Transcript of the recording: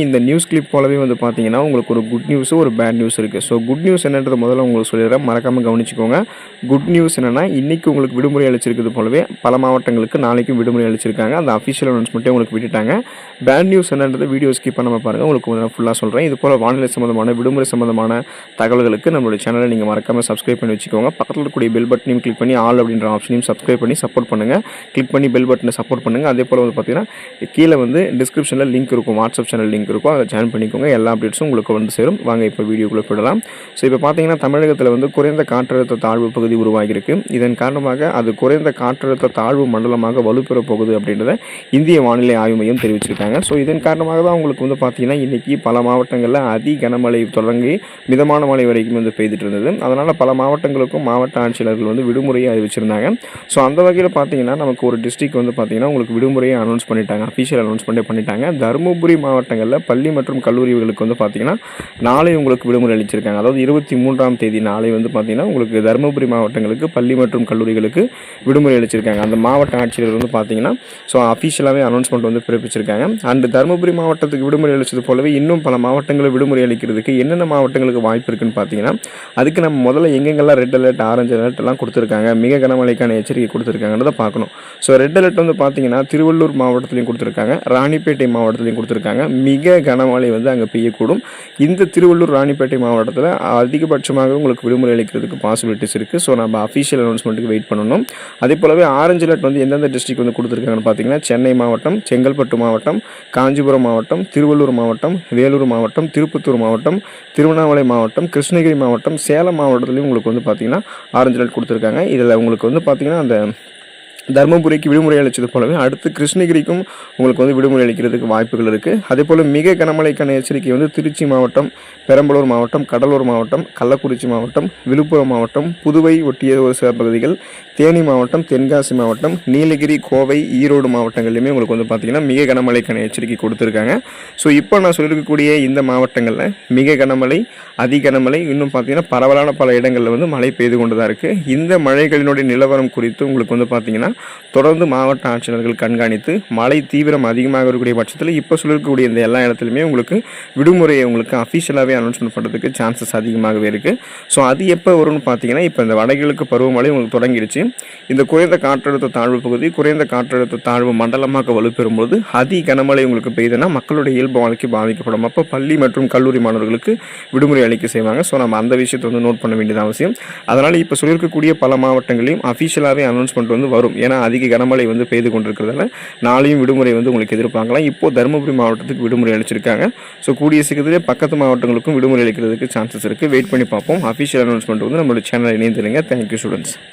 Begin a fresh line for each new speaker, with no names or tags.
இந்த news clip போலவே வந்து பார்த்தீங்கன்னா உங்களுக்கு ஒரு குட் நியூஸ் ஒரு பேட் நியூஸ் இருக்குது. ஸோ குட் நியூஸ் என்னன்றது முதல்ல உங்களுக்கு சொல்லிடுறேன், மறக்காமல் கவனிச்சுக்கோங்க. குட் நியூஸ் என்னென்னா இன்றைக்கி உங்களுக்கு விடுமுறை அளிச்சிருக்கிறது போலவே பல மாவட்டங்களுக்கு நாளைக்கும் விடுமுறை அளிச்சிருக்காங்க. அந்த அஃபிஷியல் அனௌன்ஸ்மெண்ட்டே உங்களுக்கு விட்டுட்டாங்க. பேட் நியூஸ் என்னன்றது வீடியோ ஸ்கிப் பண்ணாமல் பாருங்கள், உங்களுக்கு ஃபுல்லாக சொல்கிறேன். இது போல் வானிலை சம்மந்தமான விடுமுறை சம்மந்தமான தகவல்களுக்கு நம்மளுடைய சேனலை நீங்கள் மறக்காமல் சப்ஸ்கிரைப் பண்ணி வச்சுக்கோங்க. பக்கத்தில் இருக்கக்கூடிய பெல் பட்டனையும் கிளிக் பண்ணி ஆல் அப்படின்ற ஆப்ஷனையும் சப்ஸ்கிரைப் பண்ணி சப்போர்ட் பண்ணுங்கள். கிளிக் பண்ணி பெல் பட்டனை சப்போர்ட் பண்ணுங்கள். அதே போல் வந்து பார்த்தீங்கன்னா கீழே வந்து டிஸ்கிரிப்ஷனில் லிங்க் இருக்கும், வாட்ஸ்அப் சேனல் லிங்க் இருக்கும், அதை ஜாயின் பண்ணிக்கோங்க. எல்லா அப்டேட்ஸும் உங்களுக்கு வந்து சேரும். வாங்க இப்போ வீடியோக்குள்ளே போயிடலாம். ஸோ இப்போ பார்த்தீங்கன்னா தமிழகத்தில் வந்து குறைந்த காற்றழுத்த தாழ்வு பகுதி உருவாகியிருக்கு. இதன் காரணமாக அது குறைந்த காற்றழுத்த தாழ்வு மண்டலமாக வலுப்பெற போகுது அப்படின்றத இந்திய வானிலை ஆய்வு மையம் தெரிவிச்சிருக்காங்க. ஸோ இதன் காரணமாக தான் உங்களுக்கு வந்து பார்த்தீங்கன்னா இன்றைக்கி பல மாவட்டங்களில் அதி கனமழை தொடங்கி மிதமான மழை வரைக்கும் வந்து பெய்துட்டு இருந்தது. அதனால் பல மாவட்டங்களுக்கும் மாவட்ட ஆட்சியர்கள் வந்து விடுமுறையை அறிவிச்சிருந்தாங்க. ஸோ அந்த வகையில் பார்த்தீங்கன்னா நமக்கு ஒரு டிஸ்ட்ரிக்ட் வந்து பார்த்தீங்கன்னா உங்களுக்கு விடுமுறையை அனௌன்ஸ் பண்ணிட்டாங்க, அஃபிஷியல் அனௌன்ஸ்மெண்ட்டே பண்ணிட்டாங்க. தருமபுரி மாவட்டங்களில் பள்ளி மற்றும் கல்லூரிகளுக்கு வந்து பார்த்தீங்கன்னா நாளை உங்களுக்கு விடுமுறை அளிச்சிருக்காங்க. அதாவது 23ஆம் தேதி நாளை வந்து பார்த்தீங்கன்னா உங்களுக்கு தருமபுரி மாவட்டங்களுக்கு பள்ளி மற்றும் கல்லூரிகளுக்கு விடுமுறை அளிச்சிருக்காங்க. அந்த மாவட்ட ஆட்சியர் வந்து பார்த்தீங்கன்னா ஸோ அஃபிஷியலாகவே அனௌன்ஸ்மெண்ட் வந்து பிறப்பிச்சிருக்காங்க. அண்ட் தருமபுரி மாவட்டத்துக்கு விடுமுறை அளித்தது போலவே இன்னும் பல மாவட்டங்களில் விடுமுறை அளிக்கிறதுக்கு என்னென்ன மாவட்டங்களுக்கு வாய்ப்பு இருக்குன்னு பார்த்தீங்கன்னா அதுக்கு நம்ம முதல்ல எங்கெங்கெல்லாம் ரெட் அலர்ட் ஆரஞ்சு அலர்ட் எல்லாம் கொடுத்துருக்காங்க, மிக கனமழைக்கான எச்சரிக்கை கொடுத்துருக்காங்கன்றதை பார்க்கணும். ஸோ ரெட் அலர்ட் வந்து பார்த்தீங்கன்னா திருவள்ளூர் மாவட்டத்திலையும் கொடுத்துருக்காங்க, ராணிப்பேட்டை மாவட்டத்திலையும் கொடுத்துருக்காங்க. மிக கனமழை வந்து அங்கே பெய்யக்கூடும். இந்த திருவள்ளூர் ராணிப்பேட்டை மாவட்டத்தில் அதிகபட்சமாக உங்களுக்கு விடுமுறை அளிக்கிறதுக்கு பாசிபிலிட்டிஸ் இருக்குது. ஸோ நம்ம அஃபிஷியல் அனௌன்ஸ்மெண்ட்டுக்கு வெயிட் பண்ணணும். அதே போலவே ஆரஞ்சு அலர்ட் வந்து எந்தெந்த டிஸ்ட்ரிக்ட் வந்து கொடுத்துருக்காங்கன்னு பார்த்தீங்கன்னா சென்னை மாவட்டம், செங்கல்பட்டு மாவட்டம், காஞ்சிபுரம் மாவட்டம், திருவள்ளூர் மாவட்டம், வேலூர் மாவட்டம், திருப்பத்தூர் மாவட்டம், திருவண்ணாமலை மாவட்டம், கிருஷ்ணகிரி மாவட்டம், சேலம் மாவட்டத்திலையும் உங்களுக்கு வந்து பார்த்தீங்கன்னா ஆரஞ்சு அலர்ட் கொடுத்துருக்காங்க. இதில் உங்களுக்கு வந்து பார்த்தீங்கன்னா அந்த தருமபுரிக்கு விடுமுறை அளித்தது போலவே அடுத்து கிருஷ்ணகிரிக்கும் உங்களுக்கு வந்து விடுமுறை அளிக்கிறதுக்கு வாய்ப்புகள் இருக்குது. அதே போல் மிக கனமழைக்கான எச்சரிக்கை வந்து திருச்சி மாவட்டம், பெரம்பலூர் மாவட்டம், கடலூர் மாவட்டம், கள்ளக்குறிச்சி மாவட்டம், விழுப்புரம் மாவட்டம், புதுவை ஒட்டிய ஒரு சில பகுதிகள், தேனி மாவட்டம், தென்காசி மாவட்டம், நீலகிரி, கோவை, ஈரோடு மாவட்டங்கள்லையுமே உங்களுக்கு வந்து பார்த்திங்கன்னா மிக கனமழைக்கான எச்சரிக்கை கொடுத்துருக்காங்க. ஸோ இப்போ நான் சொல்லியிருக்கக்கூடிய இந்த மாவட்டங்களில் மிக கனமழை, அதி கனமழை, இன்னும் பார்த்திங்கன்னா பரவலான பல இடங்களில் வந்து மழை பெய்து கொண்டு தான் இருக்குது. இந்த மழைகளினுடைய நிலவரம் குறித்து உங்களுக்கு வந்து பார்த்திங்கன்னா தொடர்ந்து மாவட்ட ஆட்சியர்கள் கண்காணித்து மழை தீவிரம் அதிகமாக இருக்கக்கூடிய பட்சத்தில் இப்போ சொல்லக்கூடிய இந்த எல்லா இடத்துலையுமே உங்களுக்கு விடுமுறையை உங்களுக்கு அஃபிஷியலாகவே அனௌன்ஸ்மெண்ட் பண்ணுறதுக்கு சான்சஸ் அதிகமாகவே இருக்குது. ஸோ அது எப்போ வரும்னு பார்த்தீங்கன்னா இப்போ இந்த வடகிழக்கு பருவமழை உங்களுக்கு தொடங்கிடுச்சு. இந்த குறைந்த காற்றழுத்த தாழ்வு பகுதி குறைந்த காற்றழுத்த தாழ்வு மண்டலமாக வலுப்பெறும்போது அதி கனமழை உங்களுக்கு பெய்யுதுன்னா மக்களுடைய இயல்பு வாழ்க்கை பாதிக்கப்படும். அப்போ பள்ளி மற்றும் கல்லூரி மாணவர்களுக்கு விடுமுறை அளிக்க செய்வாங்க. ஸோ நம்ம அந்த விஷயத்தை வந்து நோட் பண்ண வேண்டியது அவசியம். அதனால் இப்போ சொல்லியிருக்கக்கூடிய பல மாவட்டங்களையும் அஃபிஷியலாகவே அனௌன்ஸ்மெண்ட் வந்து வரும். ஏன்னா அதிக கனமழை வந்து பெய்து கொண்டிருக்கிறதால நாளையும் விடுமுறை வந்து உங்களுக்கு எதிர்பார்க்கலாம். இப்போது தருமபுரி மாவட்டத்துக்கு விடுமுறை அளிச்சிருக்காங்க. ஸோ கூடிய சீக்கிரத்திலே பக்கத்து மாவட்டங்களுக்கும் விடுமுறை அளிக்கிறதுக்கு சான்சஸ் இருக்குது. வெயிட் பண்ணி பார்ப்போம். அஃபிஷியல் அனௌன்ஸ்மெண்ட் வந்து நம்மளோட சேனல் இணைந்திருங்க. Thank you students.